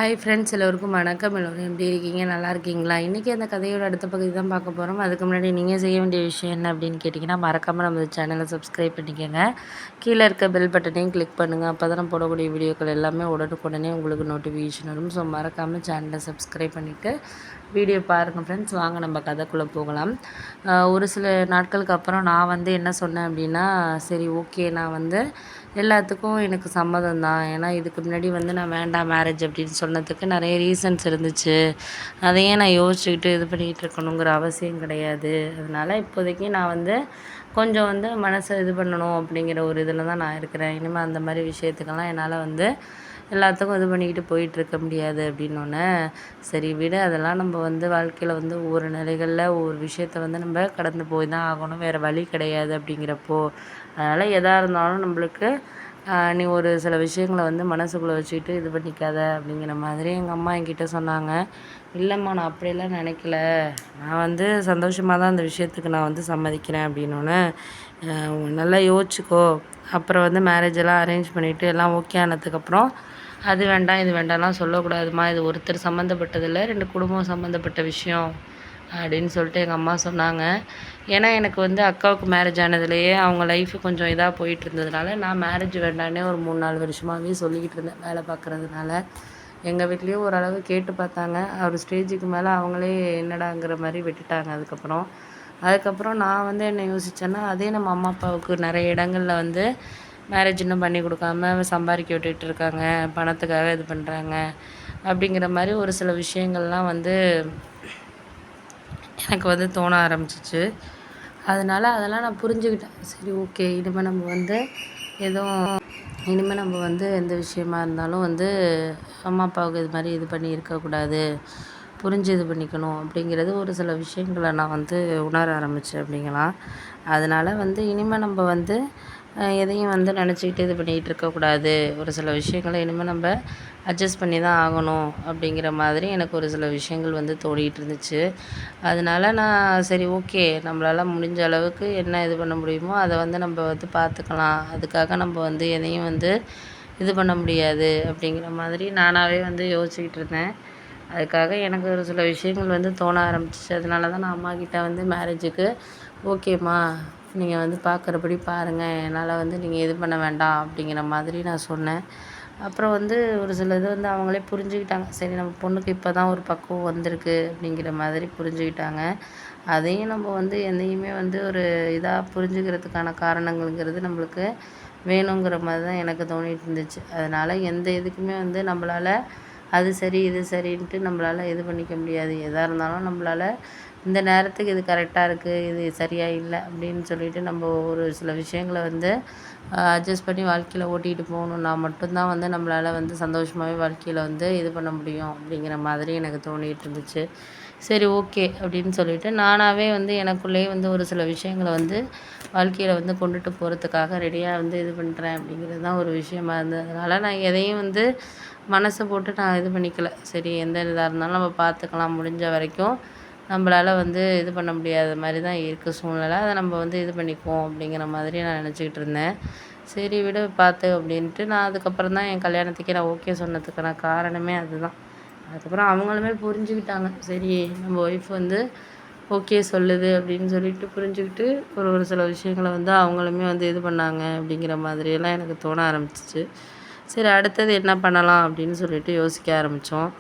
Hi friends, எல்லோருக்கும் வணக்கம். எல்லோரும் எப்படி இருக்கீங்க? நல்லா இருக்கீங்களா? இன்றைக்கி அந்த கதையோட அடுத்த பகுதி தான் பார்க்க போகிறோம். அதுக்கு முன்னாடி நீங்கள் செய்ய வேண்டிய விஷயம் என்ன அப்படின்னு கேட்டிங்கன்னா, மறக்காமல் நம்ம சேனலை சப்ஸ்கிரைப் பண்ணிக்கோங்க. கீழே இருக்க பெல் பட்டனையும் கிளிக் பண்ணுங்கள். அப்போ தான் போடக்கூடிய வீடியோக்கள் எல்லாமே உடனுக்குடனே உங்களுக்கு நோட்டிஃபிகேஷன் வரும். ஸோ மறக்காமல் சேனலை சப்ஸ்கிரைப் பண்ணிவிட்டு வீடியோ பாருங்கள் ஃப்ரெண்ட்ஸ். வாங்க நம்ம கதைக்குள்ளே போகலாம். ஒரு சில நாட்களுக்கு அப்புறம் நான் என்ன சொன்னேன் அப்படின்னா, சரி ஓகே, நான் எல்லாத்துக்கும் எனக்கு சம்மதம் தான். ஏன்னா இதுக்கு முன்னாடி நான் வேண்டாம் மேரேஜ் அப்படின்னு சொன்னதுக்கு நிறைய ரீசன்ஸ் இருந்துச்சு. அதையே நான் யோசிச்சுக்கிட்டு இது பண்ணிகிட்டு இருக்கணுங்கிற அவசியம் கிடையாது. அதனால் இப்போதைக்கு நான் கொஞ்சம் மனசை இது பண்ணணும் அப்படிங்கிற ஒரு இதில் தான் நான் இருக்கிறேன். இனிமேல் அந்த மாதிரி விஷயத்துக்கெல்லாம் என்னால் எல்லாத்துக்கும் இது பண்ணிக்கிட்டு போயிட்டுருக்க முடியாது அப்படின்னோடனே, சரி விடு, அதெல்லாம் நம்ம வாழ்க்கையில் ஒவ்வொரு நிலைகளில் ஒவ்வொரு விஷயத்த நம்ம கடந்து போய் தான் ஆகணும், வேறு வழி கிடையாது அப்படிங்கிறப்போ, அதனால் எதாக இருந்தாலும் நம்மளுக்கு நீ ஒரு சில விஷயங்களை மனசுக்குள்ளே வச்சுக்கிட்டு இது பண்ணிக்காத அப்படிங்கிற மாதிரி எங்கள் அம்மா என்கிட்ட சொன்னாங்க. இல்லைம்மா, நான் அப்படியெல்லாம் நினைக்கல, நான் சந்தோஷமாக தான் அந்த விஷயத்துக்கு நான் சம்மதிக்கிறேன் அப்படின்னோடனே, நல்லா யோசிச்சுக்கோ, அப்புறம் மேரேஜ் எல்லாம் அரேஞ்ச் பண்ணிவிட்டு எல்லாம் ஓகே ஆனதுக்கப்புறம் அது வேண்டாம் இது வேண்டாம்லாம் சொல்லக்கூடாதுமா, இது ஒருத்தர் சம்மந்தப்பட்டதில்லை, 2 குடும்பம் சம்மந்தப்பட்ட விஷயம் அப்படின்னு சொல்லிட்டு எங்கள் அம்மா சொன்னாங்க. ஏன்னா எனக்கு அக்காவுக்கு மேரேஜ் ஆனதுலேயே அவங்க லைஃபு கொஞ்சம் இதாக போயிட்டு இருந்ததுனால நான் மேரேஜ் வேண்டானே ஒரு 3-4 வருஷமாகவே சொல்லிக்கிட்டு இருந்தேன் வேலை பார்க்குறதுனால. எங்கள் வீட்லேயும் ஓரளவு கேட்டு பார்த்தாங்க. ஒரு ஸ்டேஜுக்கு மேலே அவங்களே என்னடாங்கிற மாதிரி விட்டுட்டாங்க. அதுக்கப்புறம் நான் என்ன யோசித்தேன்னா, அதே நம்ம அம்மா அப்பாவுக்கு நிறைய இடங்களில் மேரேஜ் இன்னும் பண்ணி கொடுக்காம சம்பாதிக்க விட்டுட்டு இருக்காங்க, பணத்துக்காக இது பண்ணுறாங்க அப்படிங்கிற மாதிரி ஒரு சில விஷயங்கள்லாம் எனக்கு தோண ஆரம்பிச்சிச்சு. அதெல்லாம் நான் புரிஞ்சுக்கிட்டேன். சரி ஓகே, இனிமேல் நம்ம இனிமேல் நம்ம எந்த விஷயமா இருந்தாலும் அம்மா அப்பாவுக்கு இது மாதிரி இது பண்ணி இருக்கக்கூடாது, புரிஞ்சு இது பண்ணிக்கணும் அப்படிங்கிறது ஒரு சில விஷயங்களை நான் உணர ஆரம்பித்தேன் அப்படிங்கலாம். அதனால் இனிமேல் நம்ம எதையும் நினச்சிக்கிட்டு இது பண்ணிக்கிட்டு இருக்கக்கூடாது, ஒரு சில விஷயங்களை இனிமேல் நம்ம அட்ஜஸ்ட் பண்ணி தான் ஆகணும் அப்படிங்கிற மாதிரி எனக்கு ஒரு சில விஷயங்கள் தோணிகிட்டு இருந்துச்சு. அதனால் நான் சரி ஓகே, நம்மளால் முடிஞ்ச அளவுக்கு என்ன இது பண்ண முடியுமோ அதை நம்ம பார்த்துக்கலாம், அதுக்காக நம்ம எதையும் இது பண்ண முடியாது அப்படிங்கிற மாதிரி நானாகவே யோசிச்சுக்கிட்டு இருந்தேன். அதுக்காக எனக்கு ஒரு சில விஷயங்கள் தோண ஆரம்பிச்சிச்சு. அதனால தான் நான் அம்மாக்கிட்ட மேரேஜுக்கு ஓகேம்மா, நீங்கள் பார்க்குறபடி பாருங்கள், என்னால் நீங்கள் இது பண்ண வேண்டாம் அப்படிங்கிற மாதிரி நான் சொன்னேன். அப்புறம் ஒரு சில இது அவங்களே புரிஞ்சுக்கிட்டாங்க. சரி, நம்ம பொண்ணுக்கு இப்போ தான் ஒரு பக்குவம் வந்திருக்கு அப்படிங்கிற மாதிரி புரிஞ்சுக்கிட்டாங்க. அதையும் நம்ம எதையுமே ஒரு இதாக புரிஞ்சுக்கிறதுக்கான காரணங்கள்ங்கிறது நம்மளுக்கு வேணுங்கிற மாதிரி தான் எனக்கு தோணிகிட்டு இருந்துச்சு. அதனால் எந்த இதுக்குமே நம்மளால் அது சரி இது சரின்ட்டு நம்மளால் இது பண்ணிக்க முடியாது. எதாக இருந்தாலும் நம்மளால் இந்த நேரத்துக்கு இது கரெக்டாக இருக்குது, இது சரியாக இல்லை அப்படின்னு சொல்லிட்டு நம்ம ஒரு சில விஷயங்களை அட்ஜஸ்ட் பண்ணி வாழ்க்கையில் ஓட்டிகிட்டு போகணுன்னா மட்டும்தான் நம்மளால் சந்தோஷமாகவே வாழ்க்கையில் இது பண்ண முடியும் அப்படிங்கிற மாதிரி எனக்கு தோணிகிட்டு இருந்துச்சு. சரி ஓகே அப்படின்னு சொல்லிட்டு நானாகவே எனக்குள்ளேயே ஒரு சில விஷயங்களை வாழ்க்கையில் கொண்டுட்டு போகிறதுக்காக ரெடியாக இது பண்ணுறேன் அப்படிங்கிறது தான் ஒரு விஷயமா இருந்தது. அதனால் நான் எதையும் மனசை போட்டு நான் இது பண்ணிக்கல. சரி, எந்த இதாக இருந்தாலும் நம்ம பார்த்துக்கலாம், முடிஞ்ச வரைக்கும் நம்மளால் இது பண்ண முடியாத மாதிரி தான் இருக்குது சூழ்நிலை, அதை நம்ம இது பண்ணிக்குவோம் அப்படிங்கிற மாதிரி நான் நினச்சிக்கிட்டு இருந்தேன். சரி விடு பார்த்து அப்படின்ட்டு நான் அதுக்கப்புறம் தான் என் கல்யாணத்துக்கே நான் ஓகே சொன்னதுக்கான காரணமே அதுதான். அதுக்கப்புறம் அவங்களுமே புரிஞ்சுக்கிட்டாங்க. சரி, நம்ம ஒய்ஃப் ஓகே சொல்லுது அப்படின்னு சொல்லிட்டு புரிஞ்சுக்கிட்டு ஒரு சில விஷயங்களை அவங்களுமே இது பண்ணாங்க அப்படிங்கிற மாதிரியெல்லாம் எனக்கு தோண ஆரம்பிச்சிச்சு. சரி, அடுத்தது என்ன பண்ணலாம் அப்படின்னு சொல்லிட்டு யோசிக்க ஆரம்பித்தோம்.